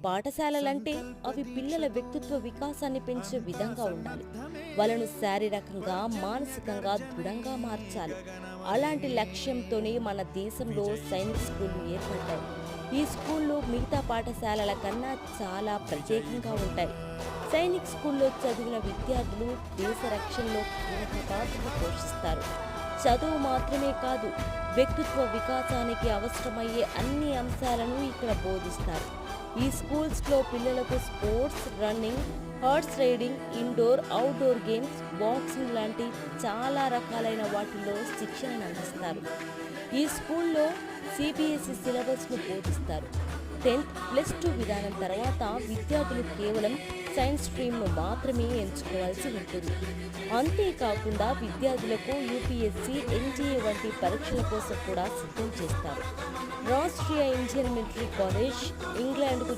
పాఠశాలలంటే అవి పిల్లల వ్యక్తిత్వ వికాసాన్ని పెంచే విధంగా ఉండాలి. వాళ్ళను శారీరకంగా, మానసికంగా దృఢంగా మార్చాలి. అలాంటి లక్ష్యంతోనే మన దేశంలో సైనిక్ స్కూళ్లు ఏర్పడ్డాయి. ఈ స్కూళ్ళు మిగతా పాఠశాలల కన్నా చాలా ప్రత్యేకంగా ఉంటాయి. సైనిక్ స్కూల్లో చదివిన విద్యార్థులు దేశ రక్షణలో కీలక పాత్రను పోషిస్తారు. చదువు మాత్రమే కాదు, వ్యక్తిత్వ వికాసానికి అవసరమయ్యే అన్ని అంశాలను ఇక్కడ బోధిస్తారు. ఈ స్కూల్స్లో పిల్లలకు sports, running, horse riding, indoor, outdoor games, boxing లాంటి చాలా రకాలైన వాటిల్లో శిక్షణను అందిస్తారు. ఈ స్కూల్లో సిబిఎస్ఈ సిలబస్ను బోధిస్తారు. 10th, +2 విధానం తర్వాత విద్యార్థులు కేవలం సైన్స్ స్ట్రీమ్ను మాత్రమే ఎంచుకోవాల్సి ఉంటుంది. అంతేకాకుండా విద్యార్థులకు యూపీఎస్సీ, ఎన్టీఏ వంటి పరీక్షల కోసం కూడా సిద్ధం చేస్తారు. Rashtriya Indian military college, ఇంగ్లాండ్కు